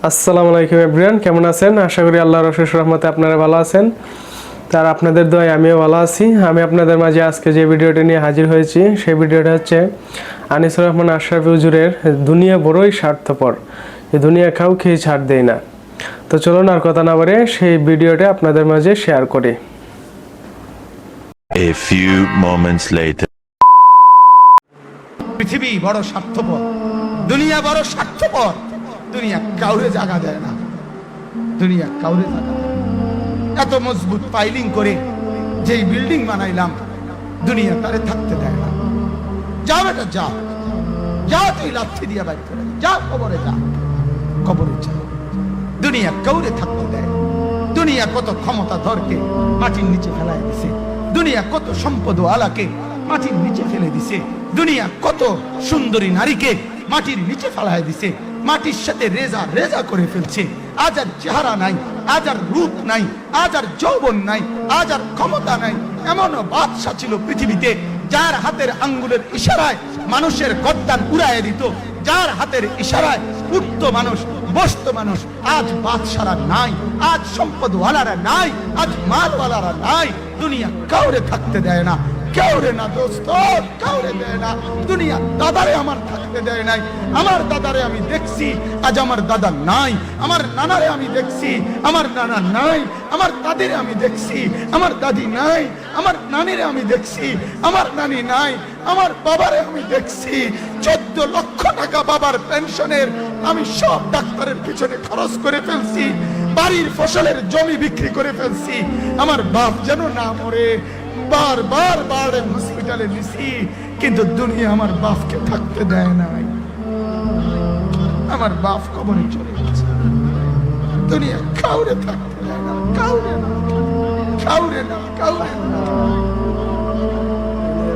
আসসালামু আলাইকুম এভরিওয়ান, কেমন আছেন? আশা করি আল্লাহর অশেষ রহমতে আপনারা ভালো আছেন। তার আপনাদের দোয়ায় আমিও ভালো আছি। আমি আপনাদের মাঝে আজকে যে ভিডিওটি নিয়ে হাজির হয়েছি সেই ভিডিওটা হচ্ছে আনিসুর রহমান আশরাফি হুজুরের দুনিয়া বড়ই স্বার্থপর, এই দুনিয়া কাউকে ছাড় দেয় না। তো চলুন আর কথা না বলে সেই ভিডিওটা আপনাদের মাঝে শেয়ার করি। A few moments later. পৃথিবী বড় স্বার্থপর, দুনিয়া বড় স্বার্থপর। দুনিয়া কাউরে জায়গা দেয় না, দুনিয়া কাউরে জায়গা দেয় না। এত মজবুত পাইলিং করে যেই বিল্ডিং বানাইলাম, দুনিয়া তারে থাকতে দেয় না। যা বেটা যা, যা তুই লাথি দিয়া বাইর করে যা, কবরে যা, কবরে যা। দুনিয়া কাউরে থাকতে দেয় না। দুনিয়া কত ক্ষমতা ধরকে মাটির নিচে ফেলাই দিছে, দুনিয়া কত সম্পদ আলাকে মাটির নিচে ফেলে দিছে, দুনিয়া কত সুন্দরী নারীকে মাটির নিচে ফেলাই দিছে, মাটির সাথে রেজা রেজা করে ফেলছে। আজ আর চেহারা নাই, আজ আর রূপ নাই, আজ আর যৌবন নাই, আজ আর ক্ষমতা নাই। এমন বাদশা ছিল পৃথিবীতে যার হাতের আঙ্গুলের ইশারায় মানুষের গর্দান উড়াইয়া দিত, যার হাতের ইশারায় উঠত মানুষ, বসত মানুষ। আজ বাদশারা নাই, আজ সম্পদওয়ালারা নাই, আজ মালওয়ালারা নাই। দুনিয়া কাউরে থাকতে দেয় না, কাউরে না দোস্ত, কাউরে দেয় না। দুনিয়া দাদারে আমার থাকতে দেয় নাই। আমার দাদারে আমি দেখছি, আজ আমার দাদা নাই। আমার নানারে আমি দেখছি, আমার নানা নাই। আমার দাদিরে আমি দেখছি, আমার দাদি নাই। আমার নানিরে আমি দেখছি, আমার নানি নাই। আমার বাবারে আমি দেখছি, 14 লক্ষ টাকা বাবার পেনশনের আমি সব ডাক্তারের পিছনে খরচ করে ফেলছি, বাড়ির ফসলের জমি বিক্রি করে ফেলছি। আমার বাপ যেন না মরে বারবার বারে হসপিটালে নিছি, কিন্তু দুনিয়া আমার বাপকে থাকতে দেয় নাই। আমার বাপ কবরে চলে গেছে। দুনিয়া কাউরে থাকতে দেয় না, কাউরে না, কাউরে না, কাউরে না,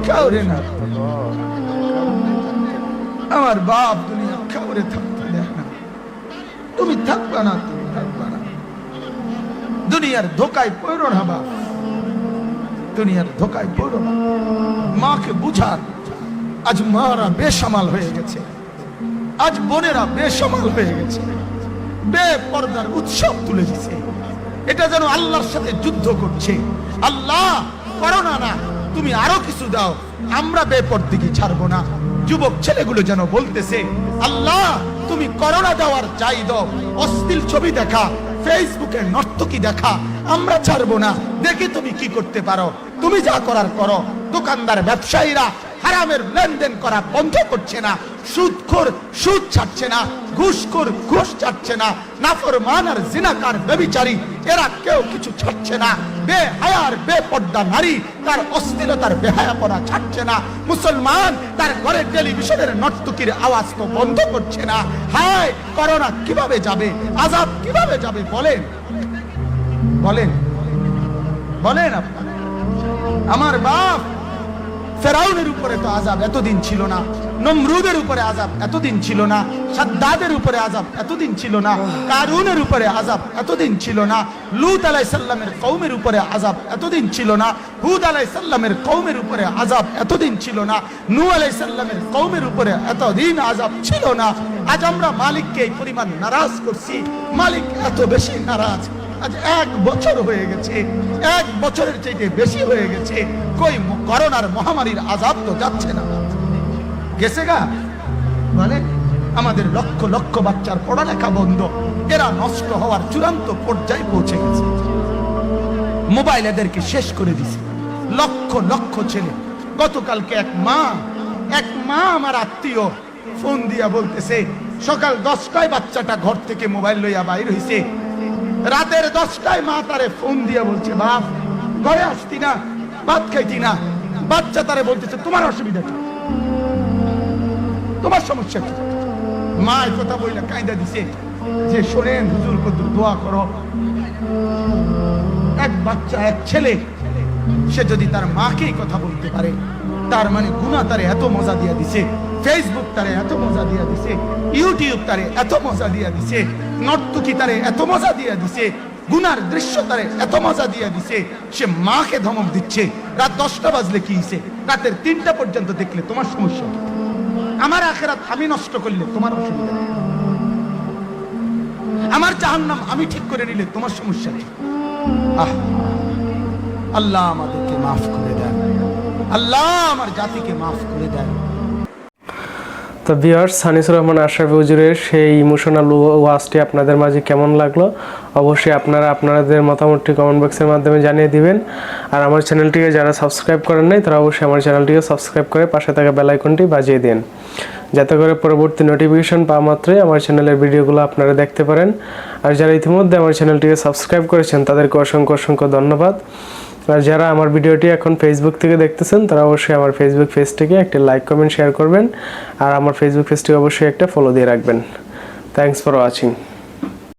কাউরে না। আমার বাপ দুনিয়া কাউরে থাকতে দেয় না। তুমি থাকবা না, তুমি থাকবা না। দুনিয়ার ধোকায় পড়ো না বাপ, দুনিয়ার ধোকায় পড়ো না। মাকে বুঝার, আজ মারা বেসামাল হয়ে গেছে, আজ বোনেরা বেসামাল হয়ে গেছে, বেপরদার উৎসব তুলে দিছে। এটা যেন আল্লাহর সাথে যুদ্ধ করছে। আল্লাহ করোনা না, তুমি আরো কিছু দাও, আমরা বেপরদিকে ছাড়বো না। যুবক ছেলেগুলো যেন বলতেছে, আল্লাহ তুমি করোনা দেওয়ার চাই দাও, অশ্লীল ছবি দেখা, ফেসবুকে নর্তকী দেখা, আমরা ছাড়বো না। দেখি তুমি কি করতে পারো, তুমি যা করার করো। দোকানদার ব্যবসায়ীরা হারামের লেনদেন করা বন্ধ করছে না, সুদখোর সুদ ছাড়ছে না, ঘুষখোর ঘুষ ছাড়ছে না, নাফরমান আর জিনাকার ব্যভিচারী এরা কেউ কিছু ছাড়ছে না। বেহায়ার বেপর্দা নারী তার অশ্লীলতার বেহায়াপনা ছাড়ছে না। মুসলমান তার ঘরে টেলিভিশনের নর্তকীর আওয়াজ তো বন্ধ করছে না। হায় করোনা কিভাবে যাবে, আযাব কিভাবে যাবে বলেন, বলেন, বলেন আপনারা। আমার বাপ ফেরাউনের উপরে তো আযাব এতদিন ছিল না, নমরুদের উপরে আযাব এতদিন ছিল না, সাদ্দাদের উপরে আযাব এতদিন ছিল না, কারুনের উপরে আযাব এতদিন ছিল না, লূত আলাইহিস সালামের কওমের উপরে আযাব এতদিন ছিল না, হুদ আলাইহিস সালামের কওমের উপরে আযাব এতদিন ছিল না, নূহ আলাইহিস সালামের কওমের উপরে এতদিন আযাব ছিল না। আজ আমরা মালিককে এই পরিমাণ নারাজ করছি, মালিক এত বেশি নারাজ। আজ 1 বছর হয়ে গেছে, 1 বছরের চাইতে বেশি হয়ে গেছে, কই করোনার মহামারীর আযাব তো যাচ্ছে না, গেছে গা। মানে আমাদের লক্ষ লক্ষ বাচ্চার পড়ালেখা বন্ধ, এরা নষ্ট হওয়ার চূড়ান্ত পর্যায়ে পৌঁছে গেছে। মোবাইল এদেরকে শেষ করে দিছে, লক্ষ লক্ষ ছেলে। গতকালকে এক মা আমার আত্মীয় ফোন দিয়া বলতেছে, সকাল 10টায় বাচ্চাটা ঘর থেকে মোবাইল লইয়া বাইর হইছে, রাতের 10টায় মা তারে ফোন দিয়া বলছে, বাপ ঘরে আসতি না, ভাত খাইতি না। বাচ্চা তারে বলতেছে, তোমার অসুবিধা কি, তোমার সমস্যা কি? মা এই কথা বইলা কায়দা দিছে যে শোনেন হুজুর কদ্দুর দোয়া করো। এক বাচ্চা, এক ছেলে, সে যদি তার মাকে কথা বলতে পারে, তার মানে গুনাহ তারে এত মজা দিয়া দিছে, ফেসবুক তারে এত মজা দিয়া দিছে, ইউটিউব তারে এত মজা দিয়া দিছে, নর্তকী তারে এত মজা দিয়া দিছে, গুনার দৃশ্য তারে এত মজা দিয়া দিছে, সে মাকে ধমক দিচ্ছে। রাত 10টা বাজলে কি হইছে, রাতের 3টা পর্যন্ত দেখলে তোমার সমস্যা, আমার আখিরাত আমি নষ্ট করলে তোমার অসুবিধা। আমার জাহান্নাম আমি ঠিক করে নিলে তোমার সমস্যা কি? আল্লাহ আমাদেরকে মাফ করে দেন, আল্লাহ আমার জাতিকে মাফ করে দেন। তো ভিউয়ার্স, আনিসুর রহমান আশরাফি হুজুরের সেই ইমোশনাল ওয়াজটি আপনাদের মাঝে কেমন লাগলো অবশ্যই আপনারা আপনাদের মতামতটি কমেন্ট বক্সের মাধ্যমে জানিয়ে দিবেন। আর আমার চ্যানেলটিকে যারা সাবস্ক্রাইব করেন নাই তারা অবশ্যই আমার চ্যানেলটিকে সাবস্ক্রাইব করে পাশে থাকা বেল আইকনটি বাজিয়ে দিন, যাতে করে পরবর্তী নোটিফিকেশন পাওয়া মাত্রই আমার চ্যানেলের ভিডিওগুলো আপনারা দেখতে পারেন। আর যারা ইতিমধ্যে আমার চ্যানেলটিকে সাবস্ক্রাইব করেছেন তাদেরকে অসংখ্য অসংখ্য ধন্যবাদ। আর যারা আমার ভিডিওটি এখন ফেসবুক থেকে দেখতেছেন তারা অবশ্যই আমার ফেসবুক পেজটিকে একটি লাইক কমেন্ট শেয়ার করবেন, আর আমার ফেসবুক পেজটি অবশ্যই একটা ফলো দিয়ে রাখবেন। Thanks for watching.